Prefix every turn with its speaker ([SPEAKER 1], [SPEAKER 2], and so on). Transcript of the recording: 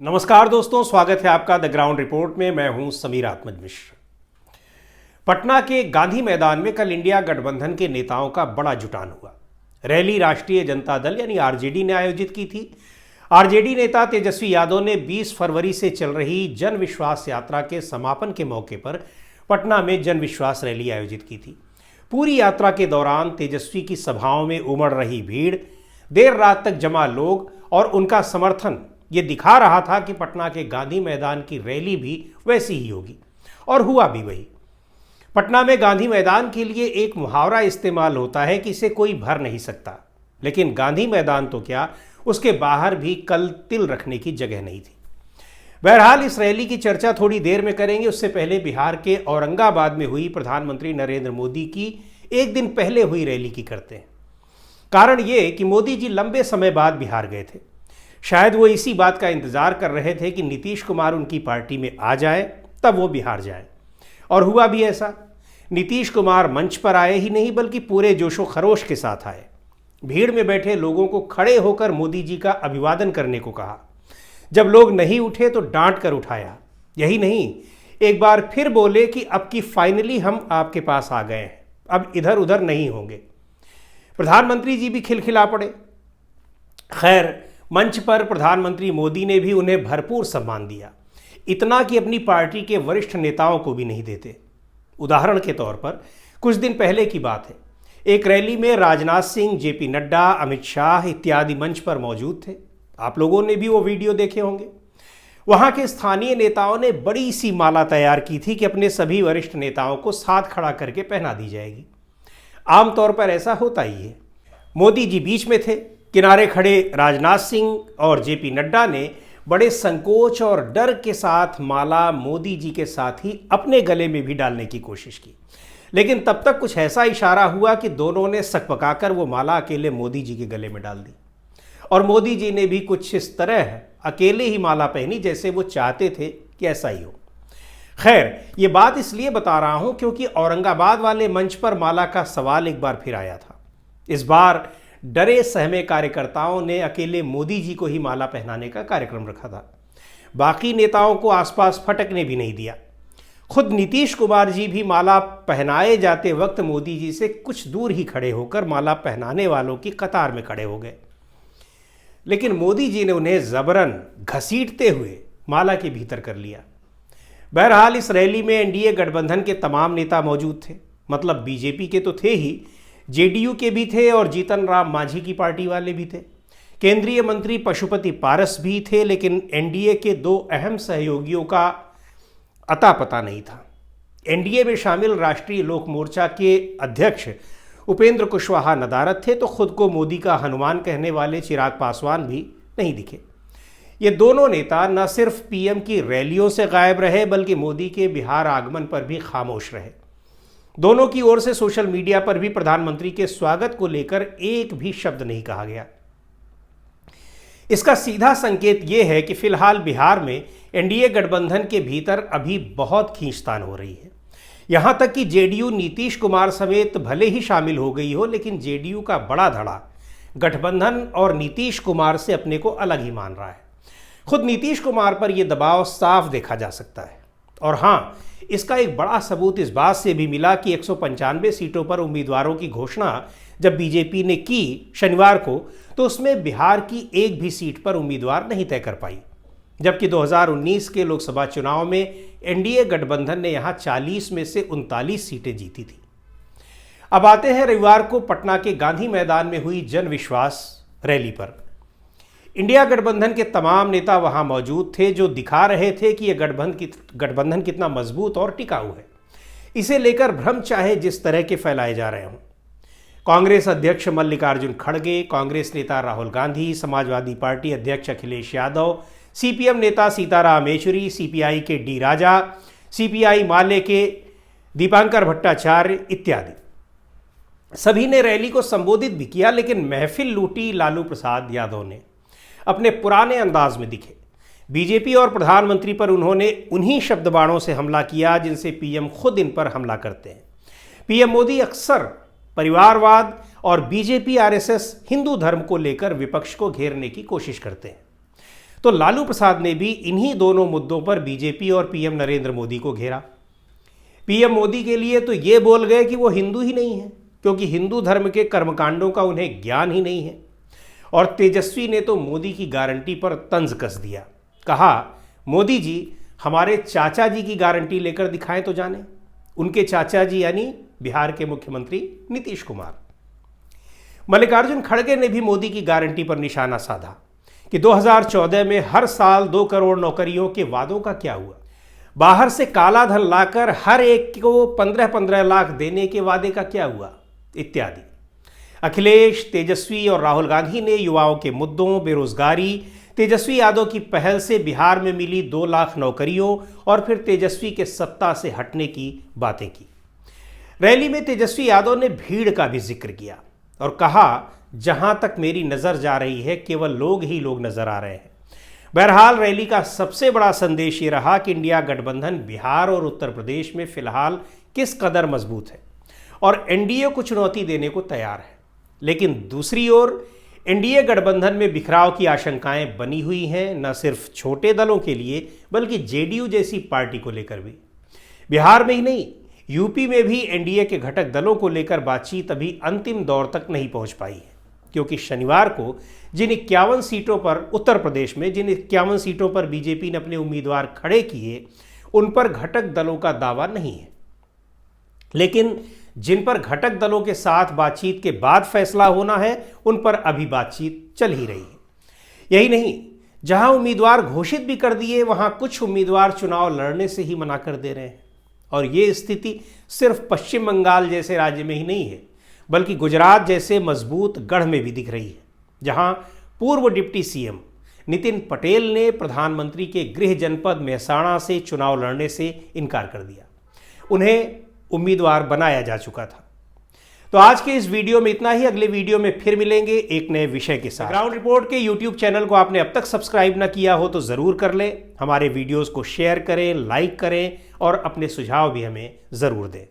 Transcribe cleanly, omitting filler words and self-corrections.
[SPEAKER 1] नमस्कार दोस्तों, स्वागत है आपका द ग्राउंड रिपोर्ट में। मैं हूं समीर आत्मज मिश्र। पटना के गांधी मैदान में कल इंडिया गठबंधन के नेताओं का बड़ा जुटान हुआ। रैली राष्ट्रीय जनता दल यानी आरजेडी ने आयोजित की थी। आरजेडी नेता तेजस्वी यादव ने 20 फरवरी से चल रही जन विश्वास यात्रा के समापन के मौके पर पटना में जन विश्वास रैली आयोजित की थी। पूरी यात्रा के दौरान तेजस्वी की सभाओं में उमड़ रही भीड़, देर रात तक जमा लोग और उनका समर्थन ये दिखा रहा था कि पटना के गांधी मैदान की रैली भी वैसी ही होगी, और हुआ भी वही। पटना में गांधी मैदान के लिए एक मुहावरा इस्तेमाल होता है कि इसे कोई भर नहीं सकता, लेकिन गांधी मैदान तो क्या, उसके बाहर भी कल तिल रखने की जगह नहीं थी। बहरहाल इस रैली की चर्चा थोड़ी देर में करेंगे। उससे पहले बिहार के औरंगाबाद में हुई प्रधानमंत्री नरेंद्र मोदी की एक दिन पहले हुई रैली की करते हैं। कारण ये कि मोदी जी लंबे समय बाद बिहार गए थे। शायद वो इसी बात का इंतजार कर रहे थे कि नीतीश कुमार उनकी पार्टी में आ जाए, तब वो बिहार जाए। और हुआ भी ऐसा। नीतीश कुमार मंच पर आए ही नहीं, बल्कि पूरे जोशो खरोश के साथ आए। भीड़ में बैठे लोगों को खड़े होकर मोदी जी का अभिवादन करने को कहा। जब लोग नहीं उठे तो डांट कर उठाया। यही नहीं, एक बार फिर बोले कि अब की फाइनली हम आपके पास आ गए हैं, अब इधर उधर नहीं होंगे। प्रधानमंत्री जी भी खिलखिला पड़े। खैर, मंच पर प्रधानमंत्री मोदी ने भी उन्हें भरपूर सम्मान दिया, इतना कि अपनी पार्टी के वरिष्ठ नेताओं को भी नहीं देते। उदाहरण के तौर पर कुछ दिन पहले की बात है, एक रैली में राजनाथ सिंह, जेपी नड्डा, अमित शाह इत्यादि मंच पर मौजूद थे। आप लोगों ने भी वो वीडियो देखे होंगे। वहां के स्थानीय नेताओं ने बड़ी सी माला तैयार की थी कि अपने सभी वरिष्ठ नेताओं को साथ खड़ा करके पहना दी जाएगी। आमतौर पर ऐसा होता ही है। मोदी जी बीच में थे। किनारे खड़े राजनाथ सिंह और जेपी नड्डा ने बड़े संकोच और डर के साथ माला मोदी जी के साथ ही अपने गले में भी डालने की कोशिश की, लेकिन तब तक कुछ ऐसा इशारा हुआ कि दोनों ने सकपकाकर वो माला अकेले मोदी जी के गले में डाल दी, और मोदी जी ने भी कुछ इस तरह अकेले ही माला पहनी जैसे वो चाहते थे कि ऐसा ही हो। खैर, ये बात इसलिए बता रहा हूं क्योंकि औरंगाबाद वाले मंच पर माला का सवाल एक बार फिर आया था। इस बार डरे सहमे कार्यकर्ताओं ने अकेले मोदी जी को ही माला पहनाने का कार्यक्रम रखा था। बाकी नेताओं को आसपास फटकने भी नहीं दिया। खुद नीतीश कुमार जी भी माला पहनाए जाते वक्त मोदी जी से कुछ दूर ही खड़े होकर माला पहनाने वालों की कतार में खड़े हो गए, लेकिन मोदी जी ने उन्हें जबरन घसीटते हुए माला के भीतर कर लिया। बहरहाल इस रैली में एनडीए गठबंधन के तमाम नेता मौजूद थे। मतलब बीजेपी के तो थे ही, जेडीयू के भी थे और जीतन राम मांझी की पार्टी वाले भी थे। केंद्रीय मंत्री पशुपति पारस भी थे, लेकिन एनडीए के दो अहम सहयोगियों का अता पता नहीं था। एनडीए में शामिल राष्ट्रीय लोक मोर्चा के अध्यक्ष उपेंद्र कुशवाहा नदारद थे, तो खुद को मोदी का हनुमान कहने वाले चिराग पासवान भी नहीं दिखे। ये दोनों नेता न सिर्फ पीएम की रैलियों से गायब रहे, बल्कि मोदी के बिहार आगमन पर भी खामोश रहे। दोनों की ओर से सोशल मीडिया पर भी प्रधानमंत्री के स्वागत को लेकर एक भी शब्द नहीं कहा गया। इसका सीधा संकेत यह है कि फिलहाल बिहार में एनडीए गठबंधन के भीतर अभी बहुत खींचतान हो रही है। यहां तक कि जेडीयू नीतीश कुमार समेत भले ही शामिल हो गई हो, लेकिन जेडीयू का बड़ा धड़ा गठबंधन और नीतीश कुमार से अपने को अलग ही मान रहा है। खुद नीतीश कुमार पर यह दबाव साफ देखा जा सकता है। और हाँ, इसका एक बड़ा सबूत इस बात से भी मिला कि 195 सीटों पर उम्मीदवारों की घोषणा जब बीजेपी ने की शनिवार को, तो उसमें बिहार की एक भी सीट पर उम्मीदवार नहीं तय कर पाई, जबकि 2019 के लोकसभा चुनाव में एनडीए गठबंधन ने यहां 40 में से 39 सीटें जीती थी। अब आते हैं रविवार को पटना के गांधी मैदान में हुई जन विश्वास रैली पर। इंडिया गठबंधन के तमाम नेता वहां मौजूद थे, जो दिखा रहे थे कि यह गठबंधन कितना मजबूत और टिकाऊ है। इसे लेकर भ्रम चाहे जिस तरह के फैलाए जा रहे हों। कांग्रेस अध्यक्ष मल्लिकार्जुन खड़गे, कांग्रेस नेता राहुल गांधी, समाजवादी पार्टी अध्यक्ष अखिलेश यादव, सीपीएम नेता सीताराम येचुरी, सीपीआई के डी राजा, सीपीआई माले के दीपांकर भट्टाचार्य इत्यादि सभी ने रैली को संबोधित भी किया, लेकिन महफिल लूटी लालू प्रसाद यादव ने। अपने पुराने अंदाज में दिखे। बीजेपी और प्रधानमंत्री पर उन्होंने उन्हीं शब्द बाणों से हमला किया जिनसे पीएम खुद इन पर हमला करते हैं। पीएम मोदी अक्सर परिवारवाद और बीजेपी आरएसएस हिंदू धर्म को लेकर विपक्ष को घेरने की कोशिश करते हैं। तो लालू प्रसाद ने भी इन्हीं दोनों मुद्दों पर बीजेपी और पीएम नरेंद्र मोदी को घेरा। पीएम मोदी के लिए तो ये बोल गए कि वो हिंदू ही नहीं है, क्योंकि हिंदू धर्म के कर्मकांडों का उन्हें ज्ञान ही नहीं है। और तेजस्वी ने तो मोदी की गारंटी पर तंज कस दिया। कहा, मोदी जी हमारे चाचा जी की गारंटी लेकर दिखाएं तो जाने। उनके चाचा जी यानी बिहार के मुख्यमंत्री नीतीश कुमार। मल्लिकार्जुन खड़गे ने भी मोदी की गारंटी पर निशाना साधा कि 2014 में हर साल 2 करोड़ नौकरियों के वादों का क्या हुआ, बाहर से काला धन लाकर हर एक को 15-15 लाख देने के वादे का क्या हुआ, इत्यादि। अखिलेश, तेजस्वी और राहुल गांधी ने युवाओं के मुद्दों, बेरोजगारी, तेजस्वी यादव की पहल से बिहार में मिली 2 लाख नौकरियों और फिर तेजस्वी के सत्ता से हटने की बातें की। रैली में तेजस्वी यादव ने भीड़ का भी जिक्र किया और कहा, जहां तक मेरी नजर जा रही है केवल लोग ही लोग नजर आ रहे हैं। बहरहाल रैली का सबसे बड़ा संदेश ये रहा कि इंडिया गठबंधन बिहार और उत्तर प्रदेश में फिलहाल किस कदर मजबूत है और एनडीए को चुनौती देने को तैयार है। लेकिन दूसरी ओर एनडीए गठबंधन में बिखराव की आशंकाएं बनी हुई हैं, न सिर्फ छोटे दलों के लिए बल्कि जेडीयू जैसी पार्टी को लेकर भी। बिहार में ही नहीं, यूपी में भी एनडीए के घटक दलों को लेकर बातचीत अभी अंतिम दौर तक नहीं पहुंच पाई है, क्योंकि शनिवार को जिन 51 सीटों पर उत्तर प्रदेश में जिन 51 सीटों पर बीजेपी ने अपने उम्मीदवार खड़े किए, उन पर घटक दलों का दावा नहीं है। लेकिन जिन पर घटक दलों के साथ बातचीत के बाद फैसला होना है, उन पर अभी बातचीत चल ही रही है। यही नहीं, जहां उम्मीदवार घोषित भी कर दिए, वहां कुछ उम्मीदवार चुनाव लड़ने से ही मना कर दे रहे हैं। और ये स्थिति सिर्फ पश्चिम बंगाल जैसे राज्य में ही नहीं है, बल्कि गुजरात जैसे मजबूत गढ़ में भी दिख रही है, जहां पूर्व डिप्टी सीएम नितिन पटेल ने प्रधानमंत्री के गृह जनपद मेहसाणा से चुनाव लड़ने से इनकार कर दिया। उन्हें उम्मीदवार बनाया जा चुका था। तो आज के इस वीडियो में इतना ही। अगले वीडियो में फिर मिलेंगे एक नए विषय के साथ। ग्राउंड रिपोर्ट के यूट्यूब चैनल को आपने अब तक सब्सक्राइब ना किया हो तो जरूर कर लें। हमारे वीडियोस को शेयर करें, लाइक करें और अपने सुझाव भी हमें जरूर दें।